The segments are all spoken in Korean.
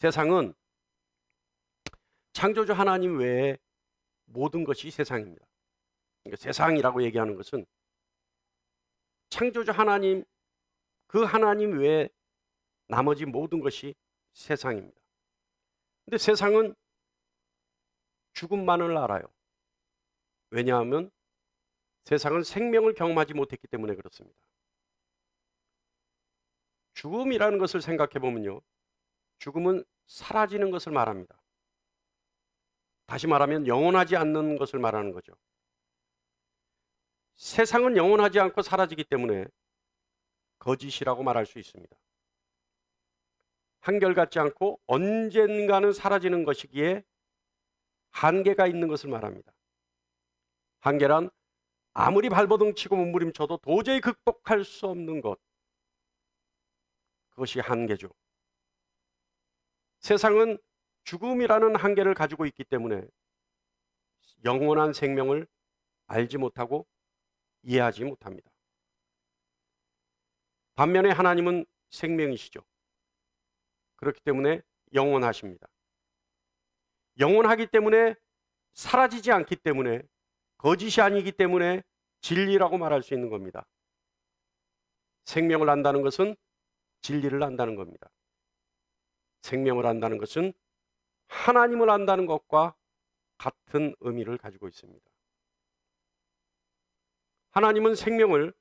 세상은 창조주 하나님 외에 모든 것이 세상입니다. 그러니까 세상이라고 얘기하는 것은 창조주 하나님, 그 하나님 외에 나머지 모든 것이 세상입니다. 근데 세상은 죽음만을 알아요. 왜냐하면 세상은 생명을 경험하지 못했기 때문에 그렇습니다. 죽음이라는 것을 생각해 보면요, 죽음은 사라지는 것을 말합니다. 다시 말하면 영원하지 않는 것을 말하는 거죠. 세상은 영원하지 않고 사라지기 때문에 거짓이라고 말할 수 있습니다. 한결같지 않고 언젠가는 사라지는 것이기에 한계가 있는 것을 말합니다. 한계란 아무리 발버둥치고 몸부림쳐도 도저히 극복할 수 없는 것, 그것이 한계죠. 세상은 죽음이라는 한계를 가지고 있기 때문에 영원한 생명을 알지 못하고 이해하지 못합니다. 반면에 하나님은 생명이시죠. 그렇기 때문에 영원하십니다. 영원하기 때문에 사라지지 않기 때문에 거짓이 아니기 때문에 진리라고 말할 수 있는 겁니다. 생명을 안다는 것은 진리를 안다는 겁니다. 생명을 안다는 것은 하나님을 안다는 것과 같은 의미를 가지고 있습니다. 하나님은 생명을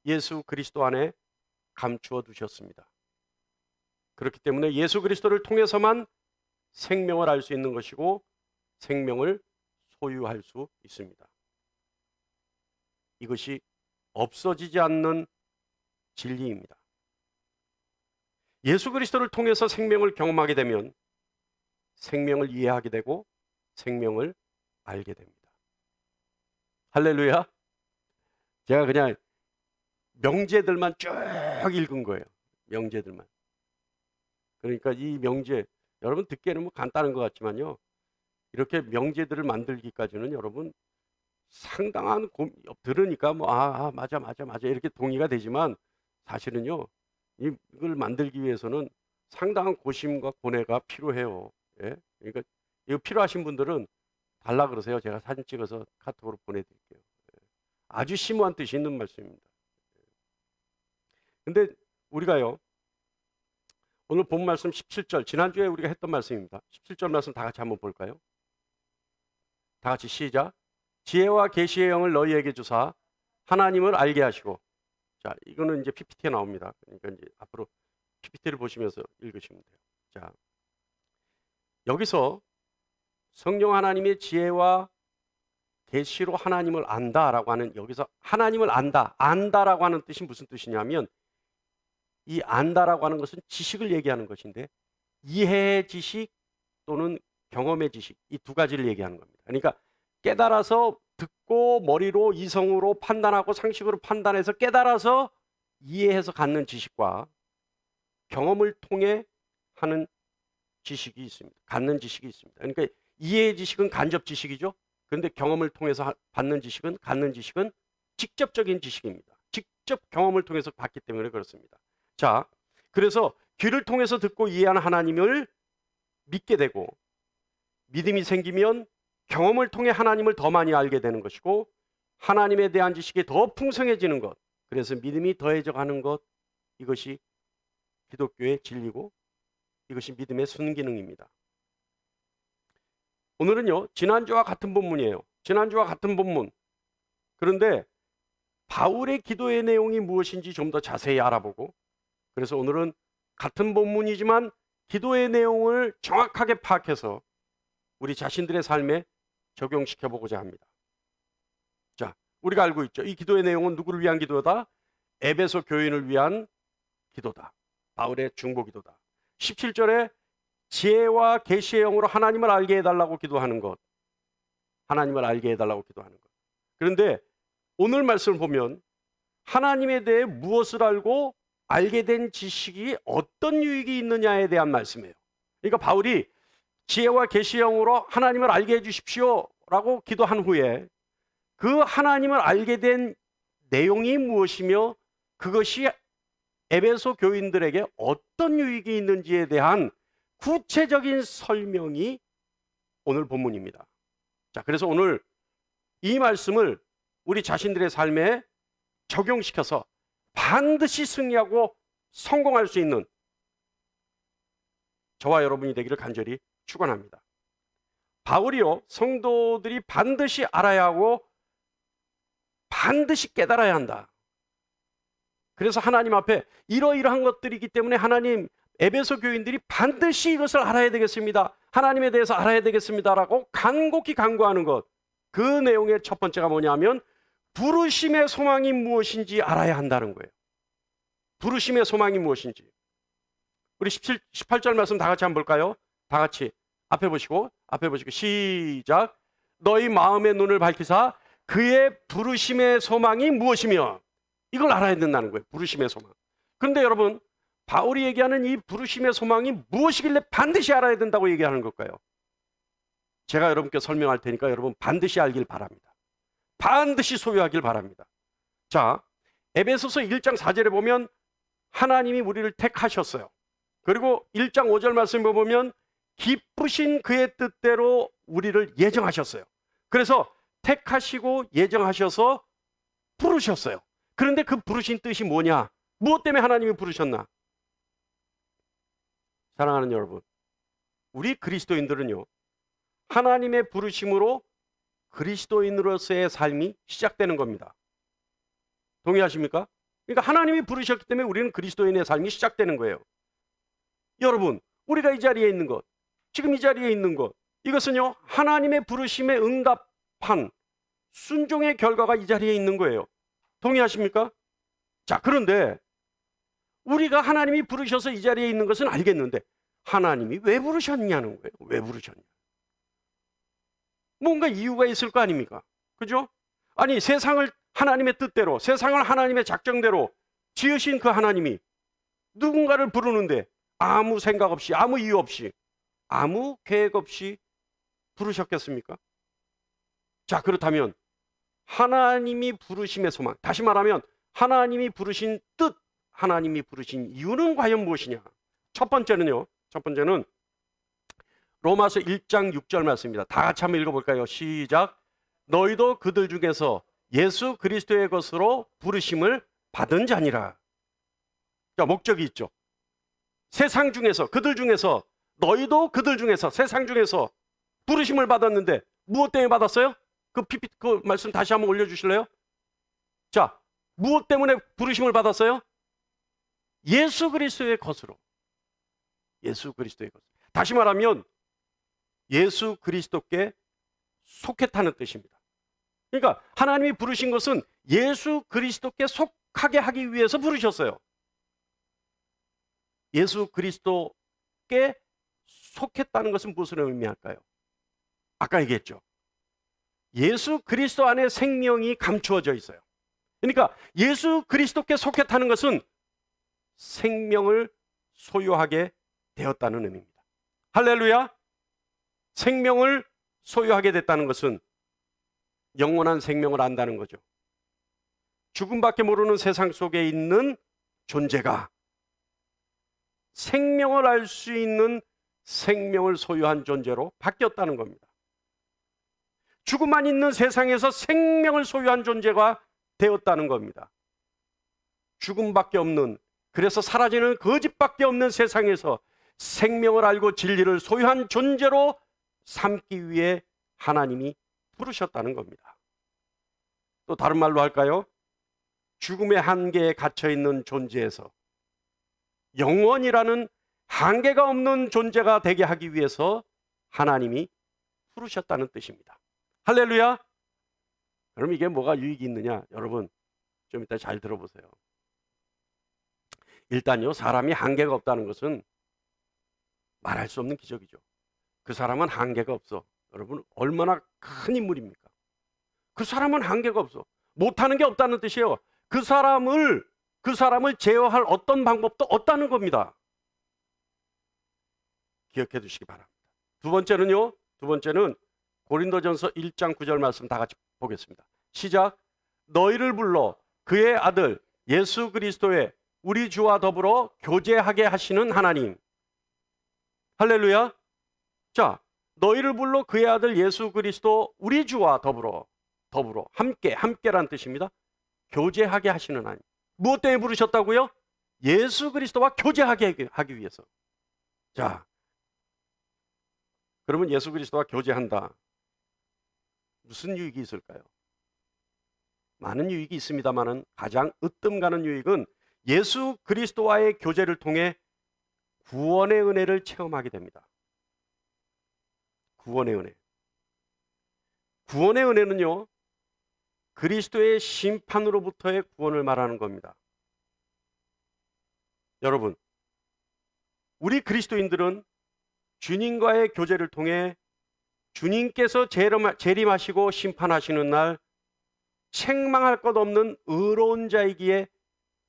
예수 그리스도 안에 감추어 두셨습니다. 그렇기 때문에 예수 그리스도를 통해서만 생명을 알 수 있는 것이고 생명을 소유할 수 있습니다. 이것이 없어지지 않는 진리입니다. 예수 그리스도를 통해서 생명을 경험하게 되면 생명을 이해하게 되고 생명을 알게 됩니다. 할렐루야. 제가 그냥 명제들만 쭉 읽은 거예요. 명제들만. 그러니까 이 명제, 여러분 듣기에는 뭐 간단한 것 같지만요, 이렇게 명제들을 만들기까지는 여러분 상당한 들으니까 뭐 맞아 이렇게 동의가 되지만 사실은요, 이걸 만들기 위해서는 상당한 고심과 고뇌가 필요해요. 예? 그러니까 이거 필요하신 분들은 달라 그러세요. 제가 사진 찍어서 카톡으로 보내드릴게요. 아주 심오한 뜻이 있는 말씀입니다. 근데 우리가요, 오늘 본 말씀 17절, 지난주에 우리가 했던 말씀입니다. 17절 말씀 다 같이 한번 볼까요? 다 같이 시작. 지혜와 계시의 영을 너희에게 주사 하나님을 알게 하시고. 자, 이거는 이제 PPT에 나옵니다. 그러니까 이제 앞으로 PPT를 보시면서 읽으시면 돼요. 자, 여기서 성령 하나님의 지혜와 계시로 하나님을 안다라고 하는, 여기서 하나님을 안다라고 하는 뜻이 무슨 뜻이냐면, 이 안다라고 하는 것은 지식을 얘기하는 것인데 이해의 지식 또는 경험의 지식, 이 두 가지를 얘기하는 겁니다. 그러니까 깨달아서 듣고 머리로 이성으로 판단하고 상식으로 판단해서 깨달아서 이해해서 갖는 지식과 경험을 통해 하는 지식이 있습니다. 갖는 지식이 있습니다. 그러니까 이해의 지식은 간접 지식이죠. 그런데 경험을 통해서 받는 지식은, 갖는 지식은 직접적인 지식입니다. 직접 경험을 통해서 받기 때문에 그렇습니다. 자, 그래서 귀를 통해서 듣고 이해하는 하나님을 믿게 되고, 믿음이 생기면 경험을 통해 하나님을 더 많이 알게 되는 것이고, 하나님에 대한 지식이 더 풍성해지는 것, 그래서 믿음이 더해져 가는 것, 이것이 기독교의 진리고 이것이 믿음의 순기능입니다. 오늘은요, 지난주와 같은 본문이에요. 지난주와 같은 본문. 그런데 바울의 기도의 내용이 무엇인지 좀 더 자세히 알아보고, 그래서 오늘은 같은 본문이지만 기도의 내용을 정확하게 파악해서 우리 자신들의 삶에 적용시켜 보고자 합니다. 자, 우리가 알고 있죠. 이 기도의 내용은 누구를 위한 기도다? 에베소 교인을 위한 기도다. 바울의 중보 기도다. 17절에 지혜와 계시의 영으로 하나님을 알게 해달라고 기도하는 것. 하나님을 알게 해달라고 기도하는 것. 그런데 오늘 말씀을 보면 하나님에 대해 무엇을 알고 알게 된 지식이 어떤 유익이 있느냐에 대한 말씀이에요. 그러니까 바울이 지혜와 계시의 영으로 하나님을 알게 해주십시오 라고 기도한 후에 그 하나님을 알게 된 내용이 무엇이며 그것이 에베소 교인들에게 어떤 유익이 있는지에 대한 구체적인 설명이 오늘 본문입니다. 자, 그래서 오늘 이 말씀을 우리 자신들의 삶에 적용시켜서 반드시 승리하고 성공할 수 있는 저와 여러분이 되기를 간절히 축원합니다. 바울이요, 성도들이 반드시 알아야 하고 반드시 깨달아야 한다. 그래서 하나님 앞에 이러이러한 것들이기 때문에 하나님, 에베소 교인들이 반드시 이것을 알아야 되겠습니다. 하나님에 대해서 알아야 되겠습니다라고 간곡히 간구하는 것. 그 내용의 첫 번째가 뭐냐면 부르심의 소망이 무엇인지 알아야 한다는 거예요. 부르심의 소망이 무엇인지. 우리 17, 18절 말씀 다 같이 한번 볼까요? 다 같이 앞에 보시고 시작. 너희 마음의 눈을 밝히사 그의 부르심의 소망이 무엇이며, 이걸 알아야 된다는 거예요. 부르심의 소망. 그런데 여러분, 바울이 얘기하는 이 부르심의 소망이 무엇이길래 반드시 알아야 된다고 얘기하는 걸까요? 제가 여러분께 설명할 테니까 여러분 반드시 알길 바랍니다. 반드시 소유하길 바랍니다. 자, 에베소서 1장 4절에 보면 하나님이 우리를 택하셨어요. 그리고 1장 5절 말씀을 보면 기쁘신 그의 뜻대로 우리를 예정하셨어요. 그래서 택하시고 예정하셔서 부르셨어요. 그런데 그 부르신 뜻이 뭐냐? 무엇 때문에 하나님이 부르셨나? 사랑하는 여러분, 우리 그리스도인들은요, 하나님의 부르심으로 그리스도인으로서의 삶이 시작되는 겁니다. 동의하십니까? 그러니까 하나님이 부르셨기 때문에 우리는 그리스도인의 삶이 시작되는 거예요. 여러분, 우리가 이 자리에 있는 것, 지금 이 자리에 있는 것, 이것은요, 하나님의 부르심에 응답한 순종의 결과가 이 자리에 있는 거예요. 동의하십니까? 자, 그런데 우리가 하나님이 부르셔서 이 자리에 있는 것은 알겠는데 하나님이 왜 부르셨냐는 거예요. 왜 부르셨냐? 뭔가 이유가 있을 거 아닙니까? 그죠? 아니, 세상을 하나님의 뜻대로, 세상을 하나님의 작정대로 지으신 그 하나님이 누군가를 부르는데 아무 생각 없이, 아무 이유 없이, 아무 계획 없이 부르셨겠습니까? 자, 그렇다면 하나님이 부르심의 소망, 다시 말하면 하나님이 부르신 뜻, 하나님이 부르신 이유는 과연 무엇이냐? 첫 번째는 로마서 1장 6절 말씀입니다. 다 같이 한번 읽어볼까요? 시작. 너희도 그들 중에서 예수 그리스도의 것으로 부르심을 받은 자니라. 자, 목적이 있죠. 세상 중에서, 그들 중에서, 너희도 그들 중에서, 세상 중에서 부르심을 받았는데 무엇 때문에 받았어요? 그 말씀 다시 한번 올려주실래요? 자, 무엇 때문에 부르심을 받았어요? 예수 그리스도의 것으로. 예수 그리스도의 것. 다시 말하면 예수 그리스도께 속했다는 뜻입니다. 그러니까 하나님이 부르신 것은 예수 그리스도께 속하게 하기 위해서 부르셨어요. 예수 그리스도께 속했다는 것은 무슨 의미할까요? 아까 얘기했죠. 예수 그리스도 안에 생명이 감추어져 있어요. 그러니까 예수 그리스도께 속했다는 것은 생명을 소유하게 되었다는 의미입니다. 할렐루야! 생명을 소유하게 됐다는 것은 영원한 생명을 안다는 거죠. 죽음밖에 모르는 세상 속에 있는 존재가 생명을 알 수 있는 생명을 소유한 존재로 바뀌었다는 겁니다. 죽음만 있는 세상에서 생명을 소유한 존재가 되었다는 겁니다. 죽음밖에 없는, 그래서 사라지는 거짓밖에 없는 세상에서 생명을 알고 진리를 소유한 존재로 삼기 위해 하나님이 부르셨다는 겁니다. 또 다른 말로 할까요? 죽음의 한계에 갇혀 있는 존재에서 영원이라는 한계가 없는 존재가 되게 하기 위해서 하나님이 부르셨다는 뜻입니다. 할렐루야! 그럼 이게 뭐가 유익이 있느냐? 여러분, 좀 이따 잘 들어보세요. 일단요, 사람이 한계가 없다는 것은 말할 수 없는 기적이죠. 그 사람은 한계가 없어. 여러분, 얼마나 큰 인물입니까? 그 사람은 한계가 없어. 못하는 게 없다는 뜻이에요. 그 사람을 제어할 어떤 방법도 없다는 겁니다. 기억해 두시기 바랍니다. 두 번째는 고린도전서 1장 9절 말씀 다 같이 보겠습니다. 시작. 너희를 불러 그의 아들 예수 그리스도의 우리 주와 더불어 교제하게 하시는 하나님. 할렐루야. 자, 너희를 불러 그의 아들 예수 그리스도 우리 주와 더불어 함께란 뜻입니다. 교제하게 하시는 하나님. 무엇 때문에 부르셨다고요? 예수 그리스도와 교제하게 하기 위해서. 자, 그러면 예수 그리스도와 교제한다. 무슨 유익이 있을까요? 많은 유익이 있습니다만은 가장 으뜸 가는 유익은 예수 그리스도와의 교제를 통해 구원의 은혜를 체험하게 됩니다. 구원의 은혜. 구원의 은혜는요, 그리스도의 심판으로부터의 구원을 말하는 겁니다. 여러분, 우리 그리스도인들은 주님과의 교제를 통해 주님께서 재림하시고 심판하시는 날 책망할 것 없는 의로운 자이기에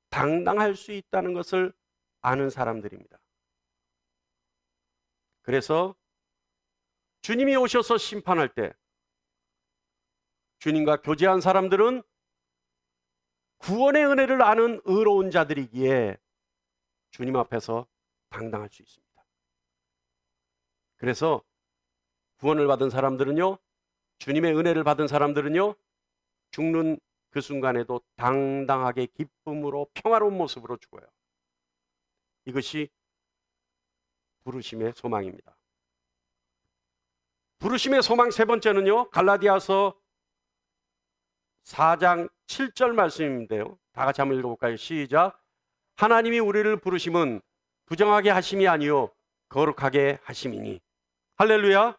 당당할 수 있다는 것을 아는 사람들입니다. 그래서 주님이 오셔서 심판할 때 주님과 교제한 사람들은 구원의 은혜를 아는 의로운 자들이기에 주님 앞에서 당당할 수 있습니다. 그래서 구원을 받은 사람들은요, 주님의 은혜를 받은 사람들은요, 죽는 그 순간에도 당당하게 기쁨으로 평화로운 모습으로 죽어요. 이것이 부르심의 소망입니다. 부르심의 소망 세 번째는요, 갈라디아서 4장 7절 말씀인데요. 다 같이 한번 읽어볼까요? 시작. 하나님이 우리를 부르심은 부정하게 하심이 아니요 거룩하게 하심이니. 할렐루야.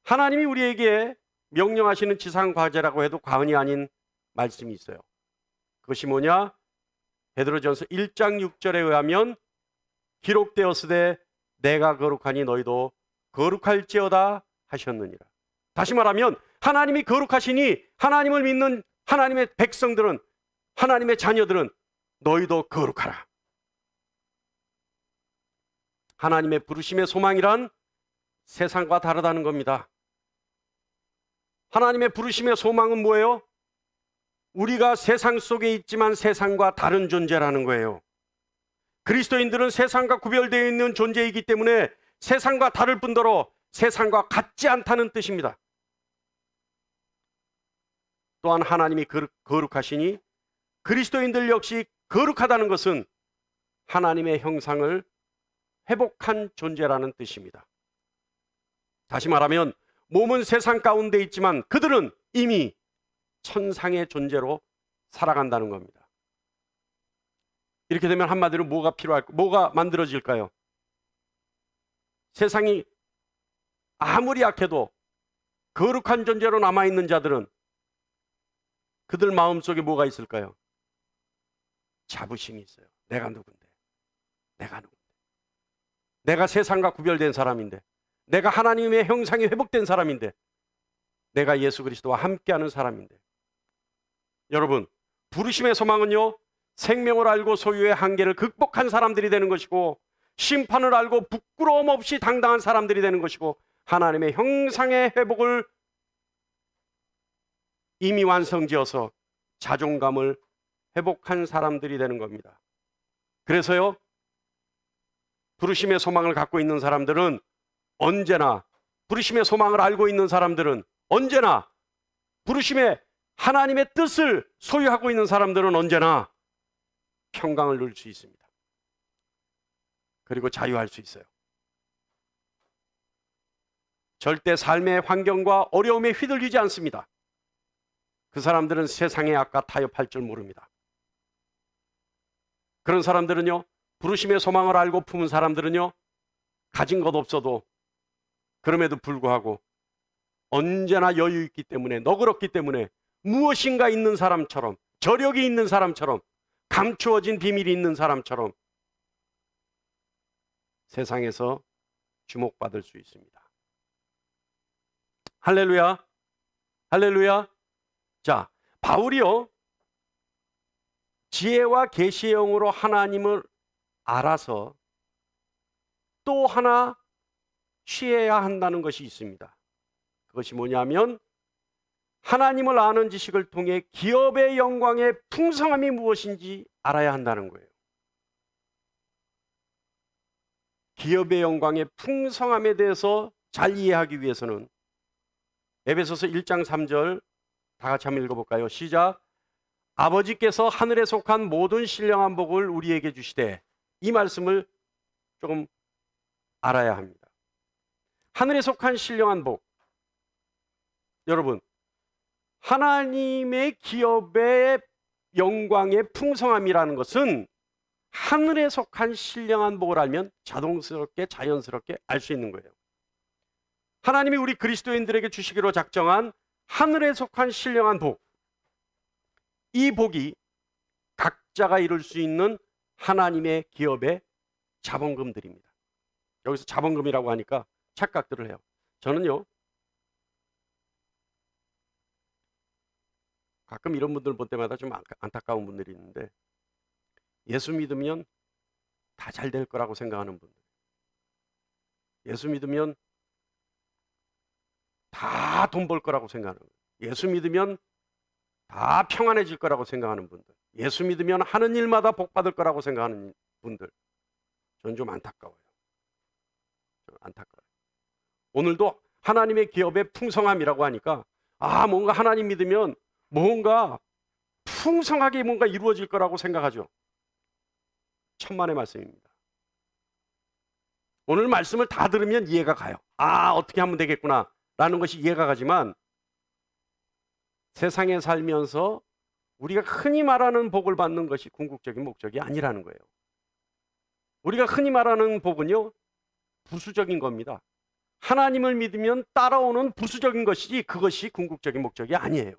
하나님이 우리에게 명령하시는 지상 과제라고 해도 과언이 아닌 말씀이 있어요. 그것이 뭐냐? 베드로전서 1장 6절에 의하면 기록되었으되 내가 거룩하니 너희도 거룩할지어다 하셨느니라. 다시 말하면 하나님이 거룩하시니 하나님을 믿는 하나님의 백성들은, 하나님의 자녀들은 너희도 거룩하라. 하나님의 부르심의 소망이란 세상과 다르다는 겁니다. 하나님의 부르심의 소망은 뭐예요? 우리가 세상 속에 있지만 세상과 다른 존재라는 거예요. 그리스도인들은 세상과 구별되어 있는 존재이기 때문에 세상과 다를 뿐더러 세상과 같지 않다는 뜻입니다. 또한 하나님이 거룩하시니 그리스도인들 역시 거룩하다는 것은 하나님의 형상을 회복한 존재라는 뜻입니다. 다시 말하면 몸은 세상 가운데 있지만 그들은 이미 천상의 존재로 살아간다는 겁니다. 이렇게 되면 한마디로 뭐가 필요할까? 뭐가 만들어질까요? 세상이 아무리 약해도 거룩한 존재로 남아있는 자들은 그들 마음속에 뭐가 있을까요? 자부심이 있어요. 내가 누군데? 내가 누군데? 내가 세상과 구별된 사람인데, 내가 하나님의 형상이 회복된 사람인데, 내가 예수 그리스도와 함께하는 사람인데. 여러분, 부르심의 소망은요, 생명을 알고 소유의 한계를 극복한 사람들이 되는 것이고, 심판을 알고 부끄러움 없이 당당한 사람들이 되는 것이고, 하나님의 형상의 회복을 이미 완성지어서 자존감을 회복한 사람들이 되는 겁니다. 그래서요, 부르심의 소망을 갖고 있는 사람들은 언제나, 부르심의 소망을 알고 있는 사람들은 언제나, 부르심의 하나님의 뜻을 소유하고 있는 사람들은 언제나 평강을 누릴 수 있습니다. 그리고 자유할 수 있어요. 절대 삶의 환경과 어려움에 휘둘리지 않습니다. 그 사람들은 세상의 악과 타협할 줄 모릅니다. 그런 사람들은요, 부르심의 소망을 알고 품은 사람들은요, 가진 것 없어도 그럼에도 불구하고 언제나 여유 있기 때문에, 너그럽기 때문에 무엇인가 있는 사람처럼, 저력이 있는 사람처럼, 감추어진 비밀이 있는 사람처럼 세상에서 주목받을 수 있습니다. 할렐루야. 할렐루야. 자, 바울이요, 지혜와 계시의 영으로 하나님을 알아서 또 하나 취해야 한다는 것이 있습니다. 그것이 뭐냐면 하나님을 아는 지식을 통해 기업의 영광의 풍성함이 무엇인지 알아야 한다는 거예요. 기업의 영광의 풍성함에 대해서 잘 이해하기 위해서는 에베소서 1장 3절 다 같이 한번 읽어볼까요? 시작. 아버지께서 하늘에 속한 모든 신령한 복을 우리에게 주시되, 이 말씀을 조금 알아야 합니다. 하늘에 속한 신령한 복. 여러분, 하나님의 기업의 영광의 풍성함이라는 것은 하늘에 속한 신령한 복을 알면 자동스럽게 자연스럽게 알 수 있는 거예요. 하나님이 우리 그리스도인들에게 주시기로 작정한 하늘에 속한 신령한 복, 이 복이 각자가 이룰 수 있는 하나님의 기업의 자본금들입니다. 여기서 자본금이라고 하니까 착각들을 해요. 저는요, 가끔 이런 분들 볼 때마다 좀 안타까운 분들이 있는데, 예수 믿으면 다 잘 될 거라고 생각하는 분들, 예수 믿으면 다 돈 벌 거라고 생각하는 분들, 예수 믿으면 다 평안해질 거라고 생각하는 분들, 예수 믿으면 하는 일마다 복 받을 거라고 생각하는 분들, 저는 좀 안타까워요. 안타까워요. 오늘도 하나님의 기업의 풍성함이라고 하니까 뭔가 하나님 믿으면 뭔가 풍성하게 뭔가 이루어질 거라고 생각하죠. 천만의 말씀입니다. 오늘 말씀을 다 들으면 이해가 가요. 어떻게 하면 되겠구나 라는 것이 이해가 가지만, 세상에 살면서 우리가 흔히 말하는 복을 받는 것이 궁극적인 목적이 아니라는 거예요. 우리가 흔히 말하는 복은요, 부수적인 겁니다. 하나님을 믿으면 따라오는 부수적인 것이지 그것이 궁극적인 목적이 아니에요.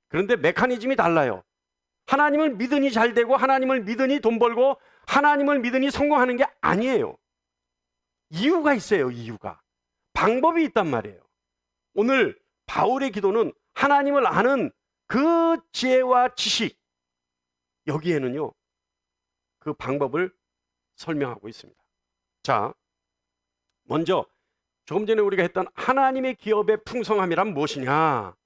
그런데 메커니즘이 달라요. 하나님을 믿으니 잘 되고, 하나님을 믿으니 돈 벌고, 하나님을 믿으니 성공하는 게 아니에요. 이유가 있어요. 이유가. 방법이 있단 말이에요. 오늘 바울의 기도는 하나님을 아는 그 지혜와 지식, 여기에는요 그 방법을 설명하고 있습니다. 자, 먼저 조금 전에 우리가 했던 하나님의 기업의 풍성함이란 무엇이냐?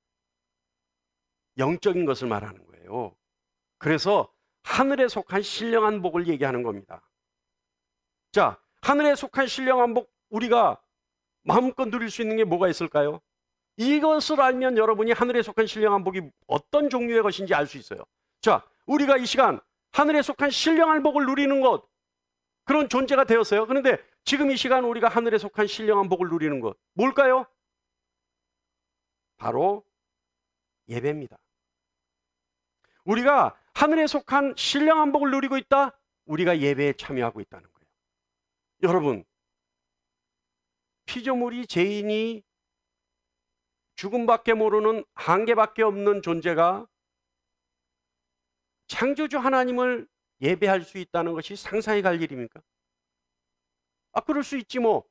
영적인 것을 말하는 거예요. 그래서 하늘에 속한 신령한 복을 얘기하는 겁니다. 자, 하늘에 속한 신령한 복, 우리가 마음껏 누릴 수 있는 게 뭐가 있을까요? 이것을 알면 여러분이 하늘에 속한 신령한 복이 어떤 종류의 것인지 알 수 있어요. 자, 우리가 이 시간 하늘에 속한 신령한 복을 누리는 것, 그런 존재가 되었어요. 그런데 지금 이 시간 우리가 하늘에 속한 신령한 복을 누리는 것, 뭘까요? 바로 예배입니다. 우리가 하늘에 속한 신령한 복을 누리고 있다? 우리가 예배에 참여하고 있다는 거예요. 여러분, 피조물이, 죄인이, 죽음밖에 모르는 한계밖에 없는 존재가 창조주 하나님을 예배할 수 있다는 것이 상상이 갈 일입니까? 그럴 수 있지 뭐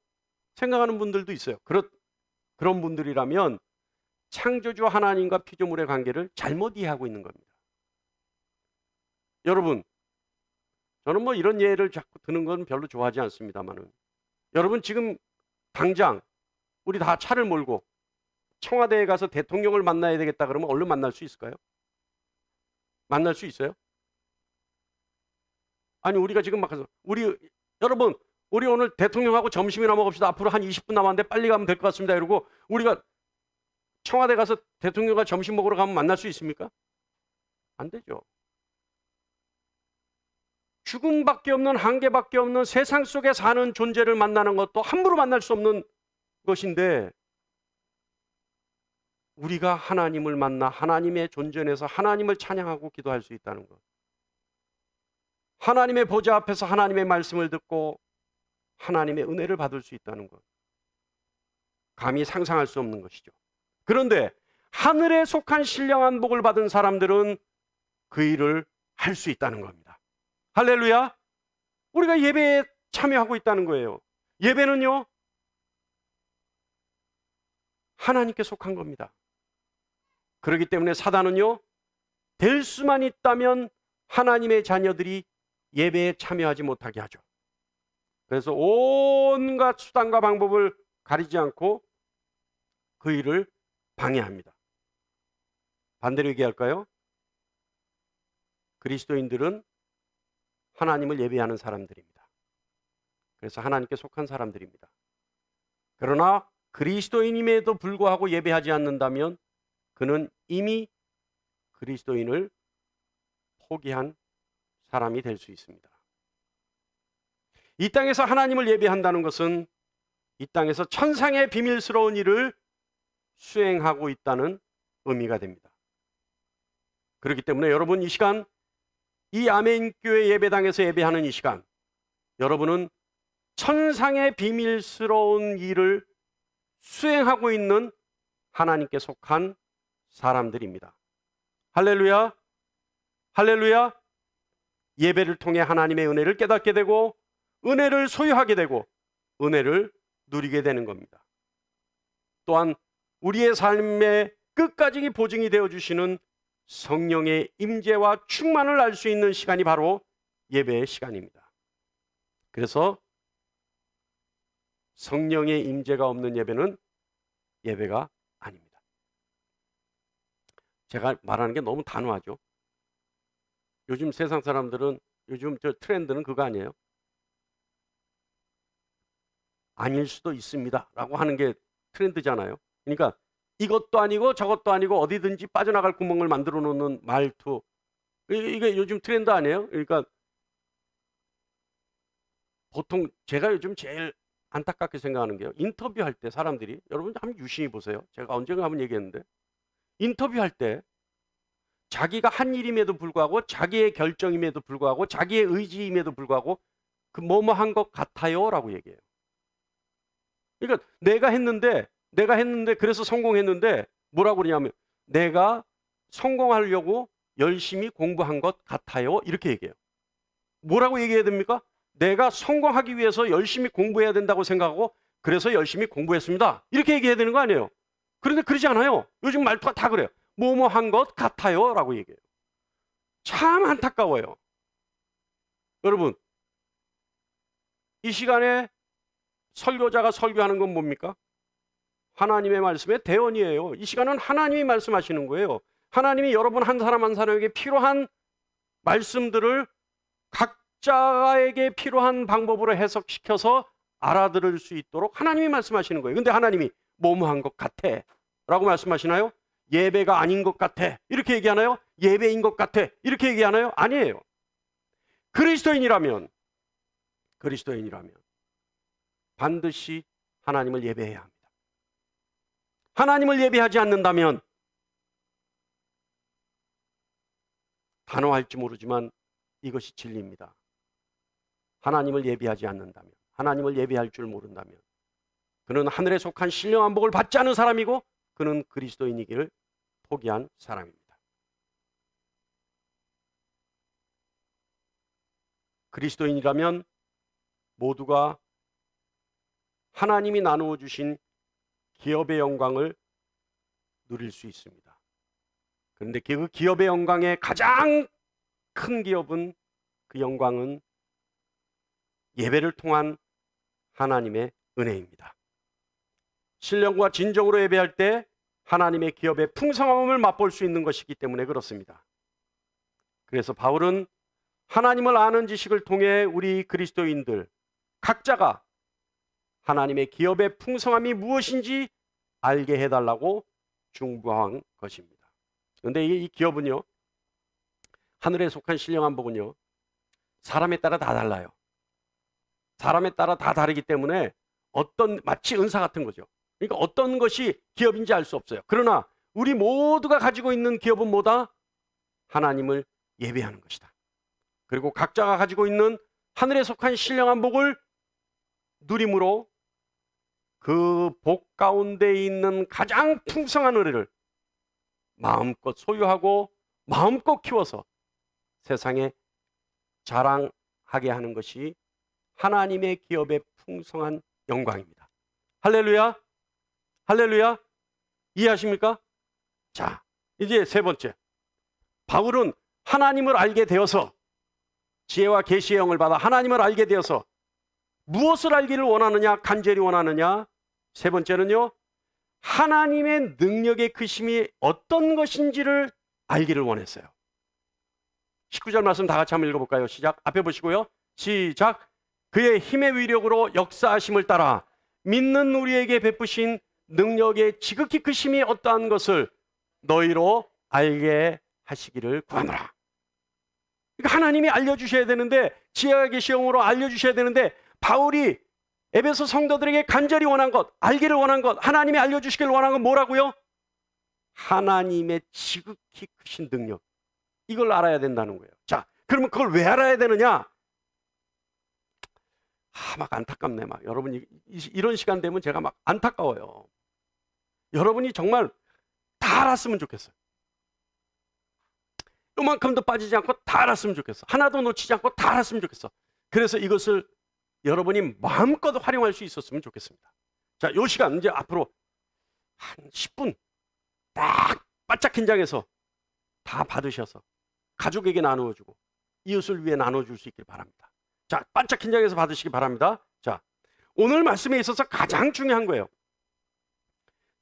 생각하는 분들도 있어요. 그런 분들이라면 창조주 하나님과 피조물의 관계를 잘못 이해하고 있는 겁니다. 여러분, 저는 뭐 이런 예를 자꾸 드는 건 별로 좋아하지 않습니다만은, 여러분 지금 당장 우리 다 차를 몰고 청와대에 가서 대통령을 만나야 되겠다 그러면 얼른 만날 수 있을까요? 만날 수 있어요? 아니, 우리가 지금 막 가서 여러분 우리 오늘 대통령하고 점심이나 먹읍시다. 앞으로 한 20분 남았는데 빨리 가면 될 것 같습니다. 이러고 우리가 청와대 가서 대통령과 점심 먹으러 가면 만날 수 있습니까? 안 되죠. 죽음밖에 없는, 한계밖에 없는 세상 속에 사는 존재를 만나는 것도 함부로 만날 수 없는 것인데, 우리가 하나님을 만나 하나님의 존전에서 하나님을 찬양하고 기도할 수 있다는 것, 하나님의 보좌 앞에서 하나님의 말씀을 듣고 하나님의 은혜를 받을 수 있다는 것, 감히 상상할 수 없는 것이죠. 그런데 하늘에 속한 신령한 복을 받은 사람들은 그 일을 할 수 있다는 겁니다. 할렐루야. 우리가 예배에 참여하고 있다는 거예요. 예배는요, 하나님께 속한 겁니다. 그렇기 때문에 사단은요, 될 수만 있다면 하나님의 자녀들이 예배에 참여하지 못하게 하죠. 그래서 온갖 수단과 방법을 가리지 않고 그 일을 방해합니다. 반대로 얘기할까요? 그리스도인들은 하나님을 예배하는 사람들입니다. 그래서 하나님께 속한 사람들입니다. 그러나 그리스도인임에도 불구하고 예배하지 않는다면 그는 이미 그리스도인을 포기한 사람이 될 수 있습니다. 이 땅에서 하나님을 예배한다는 것은 이 땅에서 천상의 비밀스러운 일을 수행하고 있다는 의미가 됩니다. 그렇기 때문에 여러분, 이 시간 이 아멘교회 예배당에서 예배하는 이 시간, 여러분은 천상의 비밀스러운 일을 수행하고 있는 하나님께 속한 사람들입니다. 할렐루야, 할렐루야. 예배를 통해 하나님의 은혜를 깨닫게 되고 은혜를 소유하게 되고 은혜를 누리게 되는 겁니다. 또한 우리의 삶의 끝까지 보증이 되어주시는 성령의 임재와 충만을 알 수 있는 시간이 바로 예배의 시간입니다. 그래서 성령의 임재가 없는 예배는 예배가 아닙니다. 제가 말하는 게 너무 단호하죠. 요즘 세상 사람들은, 요즘 저 트렌드는 그거 아니에요? 아닐 수도 있습니다 라고 하는 게 트렌드잖아요. 그러니까 이것도 아니고 저것도 아니고 어디든지 빠져나갈 구멍을 만들어 놓는 말투, 이게 요즘 트렌드 아니에요? 그러니까 보통 제가 요즘 제일 안타깝게 생각하는 게요, 인터뷰할 때 사람들이, 여러분 한번 유심히 보세요. 제가 언젠가 한번 얘기했는데, 인터뷰할 때 자기가 한 일임에도 불구하고, 자기의 결정임에도 불구하고, 자기의 의지임에도 불구하고 그 뭐뭐 한 것 같아요 라고 얘기해요. 그러니까 내가 했는데 그래서 성공했는데 뭐라고 그러냐면, 내가 성공하려고 열심히 공부한 것 같아요 이렇게 얘기해요. 뭐라고 얘기해야 됩니까? 내가 성공하기 위해서 열심히 공부해야 된다고 생각하고 그래서 열심히 공부했습니다 이렇게 얘기해야 되는 거 아니에요? 그런데 그러지 않아요. 요즘 말투가 다 그래요. 뭐뭐 한 것 같아요 라고 얘기해요. 참 안타까워요. 여러분, 이 시간에 설교자가 설교하는 건 뭡니까? 하나님의 말씀의 대언이에요. 이 시간은 하나님이 말씀하시는 거예요. 하나님이 여러분 한 사람 한 사람에게 필요한 말씀들을 각자에게 필요한 방법으로 해석시켜서 알아들을 수 있도록 하나님이 말씀하시는 거예요. 근데 하나님이 뭐뭐한 것 같아 라고 말씀하시나요? 예배가 아닌 것 같아 이렇게 얘기하나요? 예배인 것 같아 이렇게 얘기하나요? 아니에요. 그리스도인이라면 반드시 하나님을 예배해야 합니다. 하나님을 예배하지 않는다면, 단호할지 모르지만 이것이 진리입니다. 하나님을 예배하지 않는다면, 하나님을 예배할 줄 모른다면 그는 하늘에 속한 신령한 복을 받지 않은 사람이고 그는 그리스도인이기를 포기한 사람입니다. 그리스도인이라면 모두가 하나님이 나누어 주신 기업의 영광을 누릴 수 있습니다. 그런데 그 기업의 영광의 가장 큰 기업은, 그 영광은 예배를 통한 하나님의 은혜입니다. 신령과 진정으로 예배할 때 하나님의 기업의 풍성함을 맛볼 수 있는 것이기 때문에 그렇습니다. 그래서 바울은 하나님을 아는 지식을 통해 우리 그리스도인들 각자가 하나님의 기업의 풍성함이 무엇인지 알게 해달라고 중보한 것입니다. 그런데 이 기업은요, 하늘에 속한 신령한 복은요, 사람에 따라 다 달라요. 사람에 따라 다 다르기 때문에 마치 은사 같은 거죠. 그러니까 어떤 것이 기업인지 알 수 없어요. 그러나 우리 모두가 가지고 있는 기업은 뭐다? 하나님을 예배하는 것이다. 그리고 각자가 가지고 있는 하늘에 속한 신령한 복을 누림으로 그 복 가운데 있는 가장 풍성한 은혜를 마음껏 소유하고 마음껏 키워서 세상에 자랑하게 하는 것이 하나님의 기업의 풍성한 영광입니다. 할렐루야, 할렐루야. 이해하십니까? 자, 이제 세 번째, 바울은 하나님을 알게 되어서, 지혜와 계시의 영을 받아 하나님을 알게 되어서 무엇을 알기를 원하느냐, 간절히 원하느냐. 세 번째는요, 하나님의 능력의 크심이 어떤 것인지를 알기를 원했어요. 19절 말씀 다 같이 한번 읽어볼까요? 시작. 앞에 보시고요. 시작. 그의 힘의 위력으로 역사하심을 따라 믿는 우리에게 베푸신 능력의 지극히 크심이 어떠한 것을 너희로 알게 하시기를 구하노라. 그러니까 하나님이 알려주셔야 되는데, 지혜와 계시형으로 알려주셔야 되는데, 바울이 에베소 성도들에게 간절히 원한 것, 알기를 원한 것, 하나님이 알려주시기를 원한 건 뭐라고요? 하나님의 지극히 크신 능력, 이걸 알아야 된다는 거예요. 자, 그러면 그걸 왜 알아야 되느냐? 막 안타깝네. 막 여러분, 이런 시간 되면 제가 막 안타까워요. 여러분이 정말 다 알았으면 좋겠어요. 요만큼도 빠지지 않고 다 알았으면 좋겠어. 하나도 놓치지 않고 다 알았으면 좋겠어. 그래서 이것을 여러분이 마음껏 활용할 수 있었으면 좋겠습니다. 자, 요 시간 이제 앞으로 한 10분 딱 바짝 긴장해서 다 받으셔서 가족에게 나누어주고 이웃을 위해 나눠줄 수 있길 바랍니다. 자, 바짝 긴장해서 받으시기 바랍니다. 자, 오늘 말씀에 있어서 가장 중요한 거예요.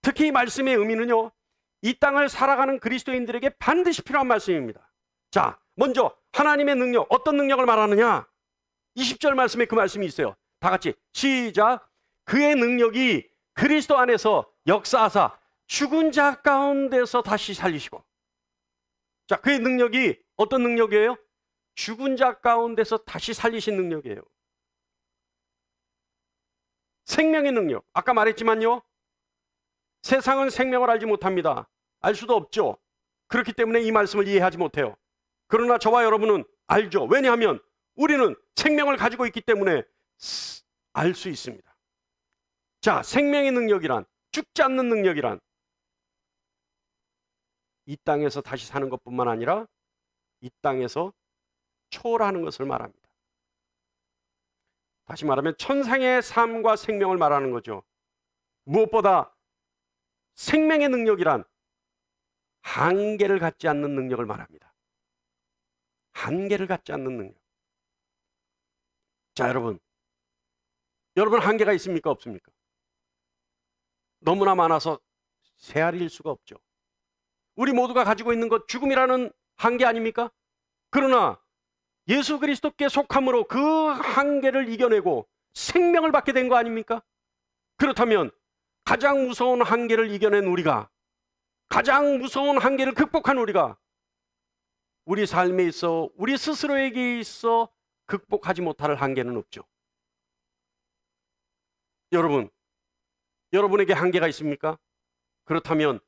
특히 이 말씀의 의미는요, 이 땅을 살아가는 그리스도인들에게 반드시 필요한 말씀입니다. 자, 먼저 하나님의 능력, 어떤 능력을 말하느냐? 20절 말씀에 그 말씀이 있어요. 다 같이 시작. 그의 능력이 그리스도 안에서 역사하사 죽은 자 가운데서 다시 살리시고. 자, 그의 능력이 어떤 능력이에요? 죽은 자 가운데서 다시 살리신 능력이에요. 생명의 능력. 아까 말했지만요, 세상은 생명을 알지 못합니다. 알 수도 없죠. 그렇기 때문에 이 말씀을 이해하지 못해요. 그러나 저와 여러분은 알죠. 왜냐하면 우리는 생명을 가지고 있기 때문에 알 수 있습니다. 자, 생명의 능력이란, 죽지 않는 능력이란 이 땅에서 다시 사는 것뿐만 아니라 이 땅에서 초월하는 것을 말합니다. 다시 말하면 천상의 삶과 생명을 말하는 거죠. 무엇보다 생명의 능력이란 한계를 갖지 않는 능력을 말합니다. 한계를 갖지 않는 능력. 자, 여러분 한계가 있습니까? 없습니까? 너무나 많아서 헤아릴 수가 없죠. 우리 모두가 가지고 있는 것, 죽음이라는 한계 아닙니까? 그러나 예수 그리스도께 속함으로 그 한계를 이겨내고 생명을 받게 된 거 아닙니까? 그렇다면 가장 무서운 한계를 이겨낸 우리가, 가장 무서운 한계를 극복한 우리가 우리 삶에 있어, 우리 스스로에게 있어 극복하지 못할 한계는 없죠. 여러분에게 한계가 있습니까? 그렇다면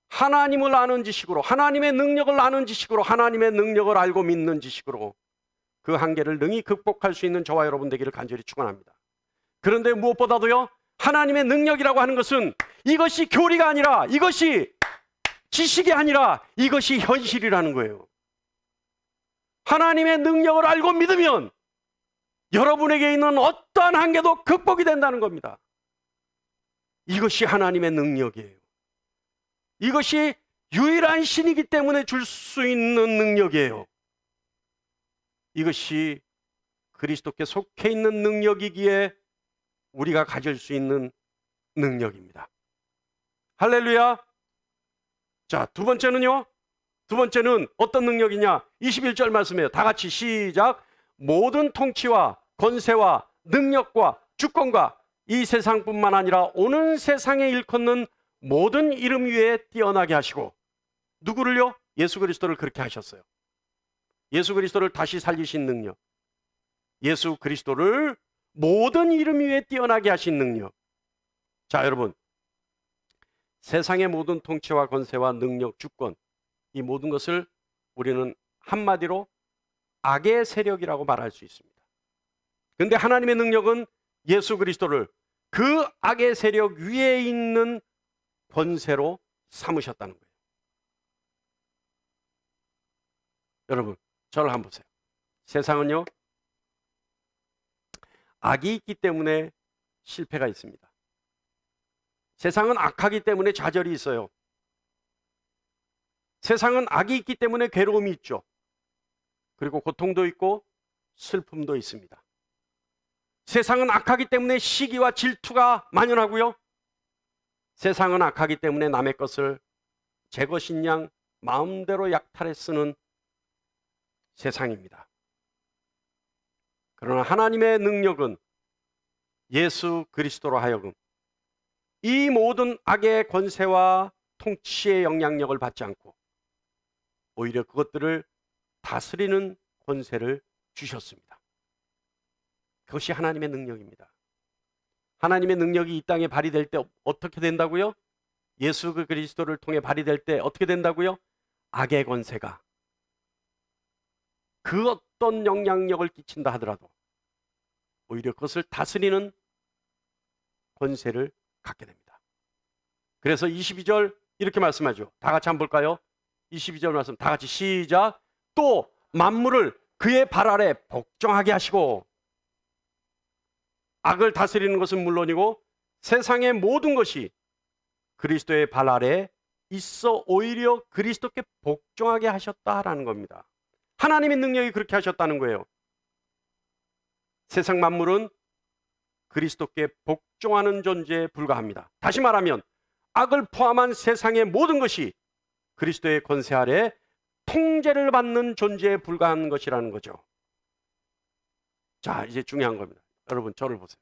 하나님을 아는 지식으로, 하나님의 능력을 아는 지식으로, 하나님의 능력을 알고 믿는 지식으로 그 한계를 능히 극복할 수 있는 저와 여러분 되기를 간절히 축원합니다. 그런데 무엇보다도요, 하나님의 능력이라고 하는 것은 이것이 교리가 아니라, 이것이 지식이 아니라 이것이 현실이라는 거예요. 하나님의 능력을 알고 믿으면 여러분에게 있는 어떠한 한계도 극복이 된다는 겁니다. 이것이 하나님의 능력이에요. 이것이 유일한 신이기 때문에 줄 수 있는 능력이에요. 이것이 그리스도께 속해 있는 능력이기에 우리가 가질 수 있는 능력입니다. 할렐루야. 자, 두 번째는요. 두 번째는 어떤 능력이냐? 21절 말씀이에요. 다 같이 시작. 모든 통치와 권세와 능력과 주권과 이 세상뿐만 아니라 오는 세상에 일컫는 모든 이름 위에 뛰어나게 하시고. 누구를요? 예수 그리스도를 그렇게 하셨어요. 예수 그리스도를 다시 살리신 능력, 예수 그리스도를 모든 이름 위에 뛰어나게 하신 능력. 자, 여러분, 세상의 모든 통치와 권세와 능력, 주권, 이 모든 것을 우리는 한마디로 악의 세력이라고 말할 수 있습니다. 그런데 하나님의 능력은 예수 그리스도를 그 악의 세력 위에 있는 권세로 삼으셨다는 거예요. 여러분, 저를 한번 보세요. 세상은요, 악이 있기 때문에 실패가 있습니다. 세상은 악하기 때문에 좌절이 있어요. 세상은 악이 있기 때문에 괴로움이 있죠. 그리고 고통도 있고 슬픔도 있습니다. 세상은 악하기 때문에 시기와 질투가 만연하고요. 세상은 악하기 때문에 남의 것을 제 것인 양 마음대로 약탈해 쓰는 세상입니다. 그러나 하나님의 능력은 예수 그리스도로 하여금 이 모든 악의 권세와 통치의 영향력을 받지 않고 오히려 그것들을 다스리는 권세를 주셨습니다. 그것이 하나님의 능력입니다. 하나님의 능력이 이 땅에 발휘될 때 어떻게 된다고요? 예수 그리스도를 통해 발휘될 때 어떻게 된다고요? 악의 권세가 그 어떤 영향력을 끼친다 하더라도 오히려 그것을 다스리는 권세를 갖게 됩니다. 그래서 22절 이렇게 말씀하죠. 다 같이 한번 볼까요? 22절 말씀 다 같이 시작. 또 만물을 그의 발 아래 복종하게 하시고 악을 다스리는 것은 물론이고 세상의 모든 것이 그리스도의 발 아래 있어 오히려 그리스도께 복종하게 하셨다라는 겁니다. 하나님의 능력이 그렇게 하셨다는 거예요. 세상 만물은 그리스도께 복종하는 존재에 불과합니다. 다시 말하면 악을 포함한 세상의 모든 것이 그리스도의 권세 아래 통제를 받는 존재에 불과한 것이라는 거죠. 자, 이제 중요한 겁니다. 여러분 저를 보세요.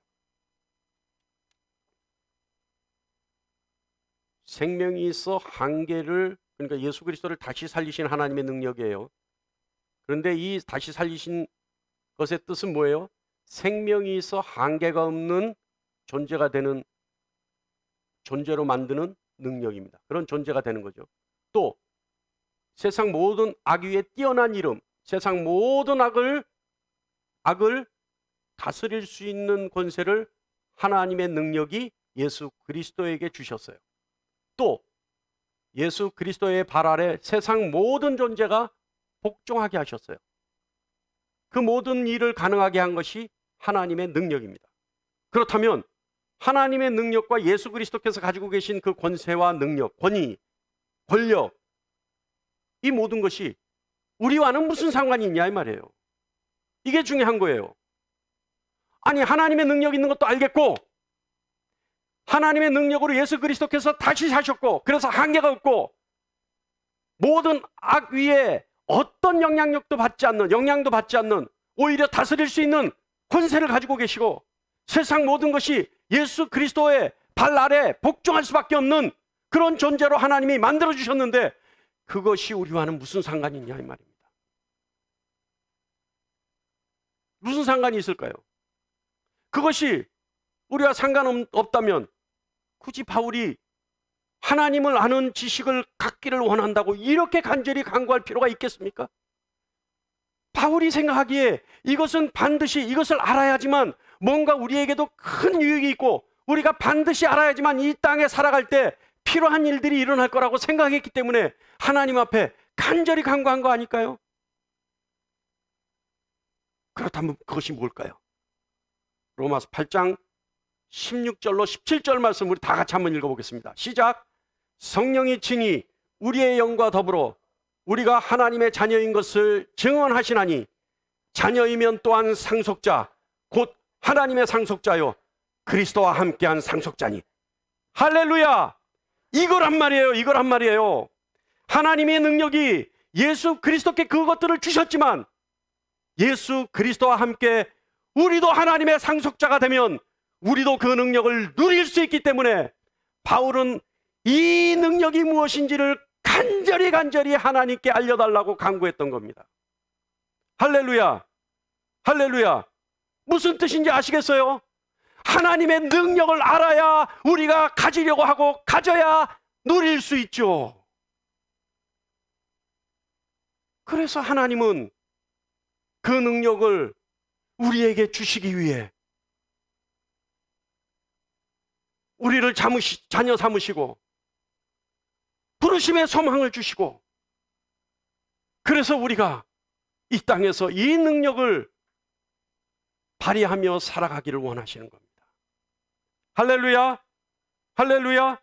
생명이 있어 한계를, 그러니까 예수 그리스도를 다시 살리신 하나님의 능력이에요. 그런데 이 다시 살리신 것의 뜻은 뭐예요? 생명이 있어 한계가 없는 존재가 되는, 존재로 만드는 능력입니다. 그런 존재가 되는 거죠. 또 세상 모든 악 위에 뛰어난 이름, 세상 모든 악을 다스릴 수 있는 권세를 하나님의 능력이 예수 그리스도에게 주셨어요. 또 예수 그리스도의 발 아래 세상 모든 존재가 복종하게 하셨어요. 그 모든 일을 가능하게 한 것이 하나님의 능력입니다. 그렇다면 하나님의 능력과 예수 그리스도께서 가지고 계신 그 권세와 능력, 권위, 권력, 이 모든 것이 우리와는 무슨 상관이 있냐 이 말이에요. 이게 중요한 거예요. 아니, 하나님의 능력 있는 것도 알겠고 하나님의 능력으로 예수 그리스도께서 다시 사셨고 그래서 한계가 없고 모든 악 위에 어떤 영향력도 받지 않는, 영향도 받지 않는, 오히려 다스릴 수 있는 권세를 가지고 계시고 세상 모든 것이 예수 그리스도의 발 아래 복종할 수밖에 없는 그런 존재로 하나님이 만들어 주셨는데 그것이 우리와는 무슨 상관이 있냐 이 말입니다. 무슨 상관이 있을까요? 그것이 우리와 상관없다면 굳이 바울이 하나님을 아는 지식을 갖기를 원한다고 이렇게 간절히 간구할 필요가 있겠습니까? 바울이 생각하기에 이것은 반드시 이것을 알아야지만 뭔가 우리에게도 큰 유익이 있고 우리가 반드시 알아야지만 이 땅에 살아갈 때 필요한 일들이 일어날 거라고 생각했기 때문에 하나님 앞에 간절히 간구한 거 아닐까요? 그렇다면 그것이 뭘까요? 로마서 8장 16절로 17절 말씀 우리 다 같이 한번 읽어보겠습니다. 시작. 성령이 친히 우리의 영과 더불어 우리가 하나님의 자녀인 것을 증언하시나니 자녀이면 또한 상속자 곧 하나님의 상속자요 그리스도와 함께한 상속자니. 할렐루야. 이거란 말이에요. 이거란 말이에요. 하나님의 능력이 예수 그리스도께 그것들을 주셨지만 예수 그리스도와 함께 우리도 하나님의 상속자가 되면 우리도 그 능력을 누릴 수 있기 때문에 바울은 이 능력이 무엇인지를 간절히 하나님께 알려달라고 간구했던 겁니다. 할렐루야. 할렐루야. 무슨 뜻인지 아시겠어요? 하나님의 능력을 알아야 우리가 가지려고 하고 가져야 누릴 수 있죠. 그래서 하나님은 그 능력을 우리에게 주시기 위해 우리를 자녀 삼으시고 부르심의 소망을 주시고 그래서 우리가 이 땅에서 이 능력을 발휘하며 살아가기를 원하시는 겁니다. 할렐루야. 할렐루야.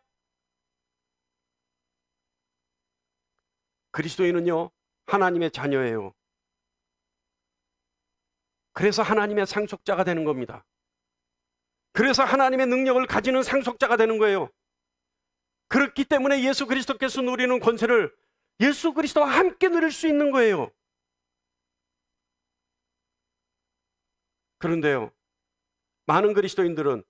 그리스도인은요 하나님의 자녀예요. 그래서 하나님의 상속자가 되는 겁니다. 그래서 하나님의 능력을 가지는 상속자가 되는 거예요. 그렇기 때문에 예수 그리스도께서 누리는 권세를 예수 그리스도와 함께 누릴 수 있는 거예요. 그런데요, 많은 그리스도인들은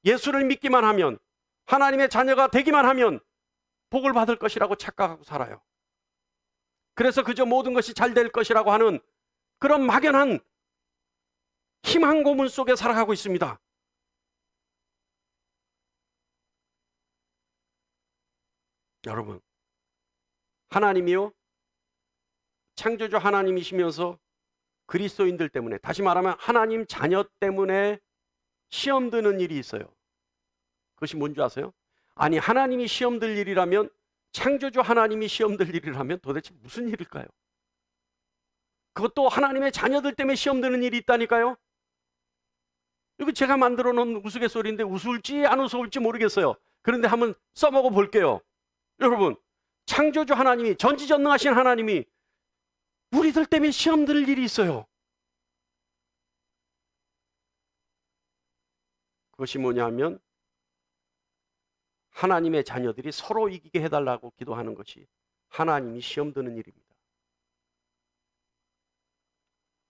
예수를 믿기만 하면, 하나님의 자녀가 되기만 하면 복을 받을 것이라고 착각하고 살아요. 그래서 그저 모든 것이 잘 될 것이라고 하는 그런 막연한 희망 고문 속에 살아가고 있습니다. 여러분, 하나님이요, 창조주 하나님이시면서 그리스도인들 때문에, 다시 말하면 하나님 자녀 때문에 시험 드는 일이 있어요. 그것이 뭔지 아세요? 아니, 하나님이 시험 들 일이라면, 창조주 하나님이 시험 들 일이라면 도대체 무슨 일일까요? 그것도 하나님의 자녀들 때문에 시험 드는 일이 있다니까요. 이거 제가 만들어 놓은 우스갯소리인데 웃을지 안 웃을지 모르겠어요. 그런데 한번 써먹어 볼게요. 여러분, 창조주 하나님이, 전지전능하신 하나님이 우리들 때문에 시험 들 일이 있어요. 그것이 뭐냐면 하나님의 자녀들이 서로 이기게 해달라고 기도하는 것이 하나님이 시험 드는 일입니다.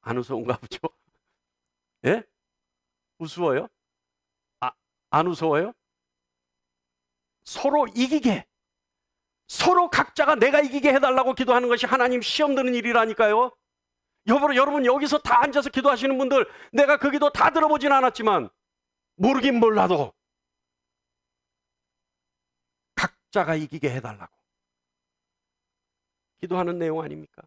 안 무서운가 보죠? 예? 우스워요? 안 무서워요? 서로 이기게, 서로 각자가 내가 이기게 해달라고 기도하는 것이 하나님 시험 드는 일이라니까요. 여러분 여기서 다 앉아서 기도하시는 분들, 내가 그 기도 다 들어보진 않았지만 모르긴 몰라도 각자가 이기게 해달라고 기도하는 내용 아닙니까?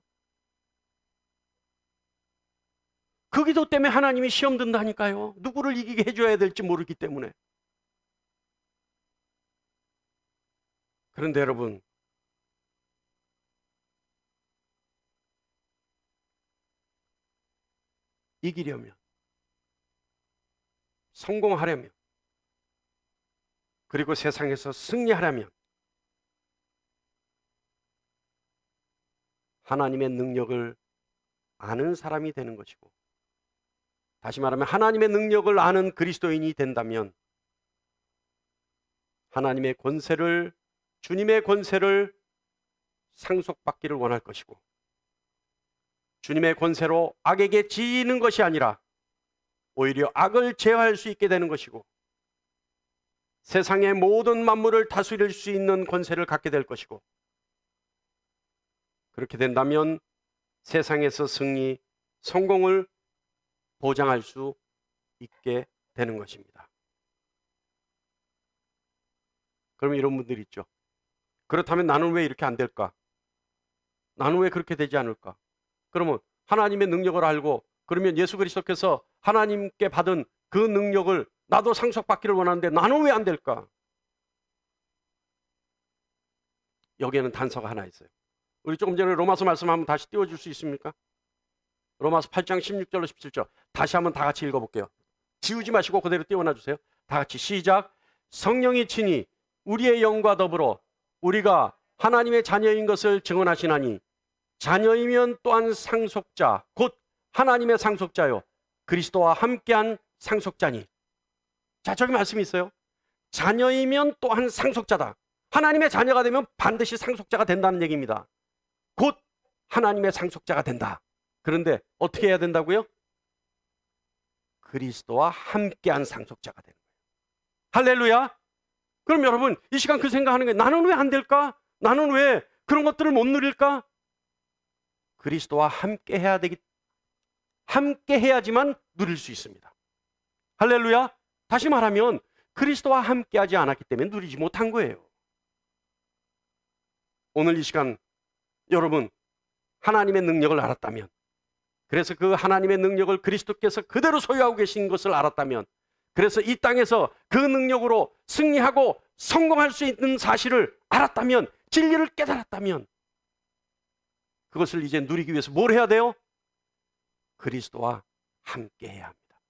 그 기도 때문에 하나님이 시험 든다니까요. 누구를 이기게 해줘야 될지 모르기 때문에. 그런데 여러분, 이기려면, 성공하려면, 그리고 세상에서 승리하려면 하나님의 능력을 아는 사람이 되는 것이고, 다시 말하면 하나님의 능력을 아는 그리스도인이 된다면 하나님의 권세를, 주님의 권세를 상속받기를 원할 것이고, 주님의 권세로 악에게 지는 것이 아니라 오히려 악을 제어할 수 있게 되는 것이고, 세상의 모든 만물을 다스릴 수 있는 권세를 갖게 될 것이고, 그렇게 된다면 세상에서 승리, 성공을 보장할 수 있게 되는 것입니다. 그럼 이런 분들이 있죠. 그렇다면 나는 왜 이렇게 안 될까? 나는 왜 그렇게 되지 않을까? 그러면 하나님의 능력을 알고, 그러면 예수 그리스도께서 하나님께 받은 그 능력을 나도 상속받기를 원하는데 나는 왜 안 될까? 여기에는 단서가 하나 있어요. 우리 조금 전에 로마서 말씀 한번 다시 띄워줄 수 있습니까? 로마서 8장 16절로 17절 다시 한번 다 같이 읽어볼게요. 지우지 마시고 그대로 띄워놔 주세요. 다 같이 시작. 성령이 친히 우리의 영과 더불어 우리가 하나님의 자녀인 것을 증언하시나니 자녀이면 또한 상속자, 곧 하나님의 상속자요 그리스도와 함께한 상속자니. 자, 저기 말씀이 있어요. 자녀이면 또한 상속자다. 하나님의 자녀가 되면 반드시 상속자가 된다는 얘기입니다. 곧 하나님의 상속자가 된다. 그런데 어떻게 해야 된다고요? 그리스도와 함께한 상속자가 되는 거예요. 할렐루야. 그럼 여러분, 이 시간 그 생각하는 거예요. 나는 왜 안 될까? 나는 왜 그런 것들을 못 누릴까? 그리스도와 함께 해야지만 누릴 수 있습니다. 할렐루야. 다시 말하면 그리스도와 함께하지 않았기 때문에 누리지 못한 거예요. 오늘 이 시간 여러분, 하나님의 능력을 알았다면, 그래서 그 하나님의 능력을 그리스도께서 그대로 소유하고 계신 것을 알았다면, 그래서 이 땅에서 그 능력으로 승리하고 성공할 수 있는 사실을 알았다면, 진리를 깨달았다면, 그것을 이제 누리기 위해서 뭘 해야 돼요? 그리스도와 함께 해야 합니다.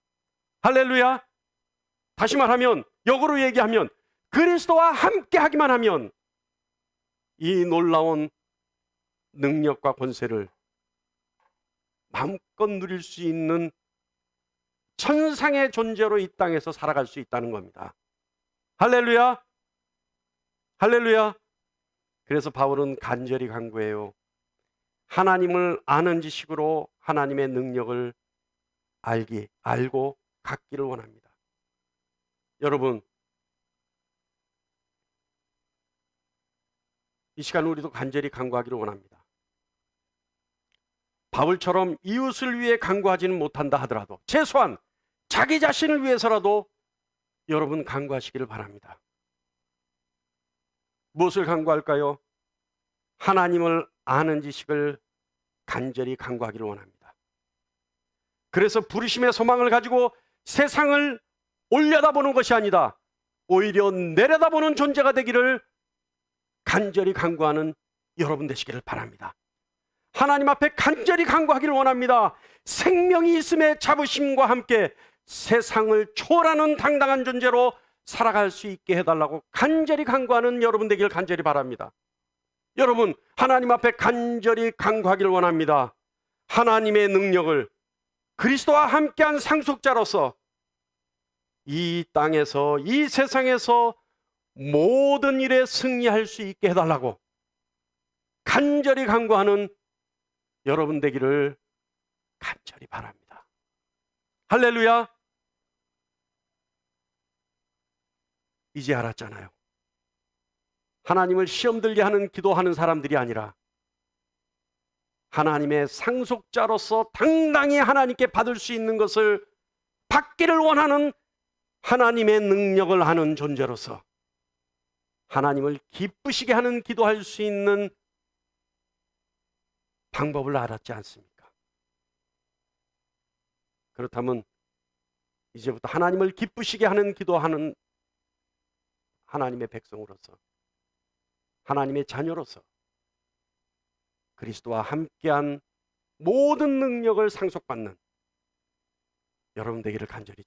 할렐루야. 다시 말하면, 역으로 얘기하면 그리스도와 함께 하기만 하면 이 놀라운 능력과 권세를 마음껏 누릴 수 있는 천상의 존재로 이 땅에서 살아갈 수 있다는 겁니다. 할렐루야. 할렐루야. 그래서 바울은 간절히 간구해요. 하나님을 아는 지식으로 하나님의 능력을 알고 갖기를 원합니다. 여러분, 이 시간 우리도 간절히 간구하기를 원합니다. 바울처럼 이웃을 위해 간구하지는 못한다 하더라도 최소한 자기 자신을 위해서라도 여러분 간구하시기를 바랍니다. 무엇을 간구할까요? 하나님을 아는 지식을 간절히 간구하기를 원합니다. 그래서 부르심의 소망을 가지고 세상을 올려다보는 것이 아니다, 오히려 내려다보는 존재가 되기를 간절히 간구하는 여러분 되시기를 바랍니다. 하나님 앞에 간절히 간구하기를 원합니다. 생명이 있음의 자부심과 함께 세상을 초월하는 당당한 존재로 살아갈 수 있게 해달라고 간절히 간구하는 여러분 되기를 간절히 바랍니다. 여러분, 하나님 앞에 간절히 간구하기를 원합니다. 하나님의 능력을 그리스도와 함께한 상속자로서 이 땅에서, 이 세상에서 모든 일에 승리할 수 있게 해달라고 간절히 간구하는 여러분 되기를 간절히 바랍니다. 할렐루야. 이제 알았잖아요. 하나님을 시험 들게 하는 기도하는 사람들이 아니라 하나님의 상속자로서 당당히 하나님께 받을 수 있는 것을 받기를 원하는 하나님의 능력을 아는 존재로서 하나님을 기쁘시게 하는 기도할 수 있는 방법을 알았지 않습니까? 그렇다면 이제부터 하나님을 기쁘시게 하는 기도하는 하나님의 백성으로서, 하나님의 자녀로서 그리스도와 함께한 모든 능력을 상속받는 여러분 되기를 간절히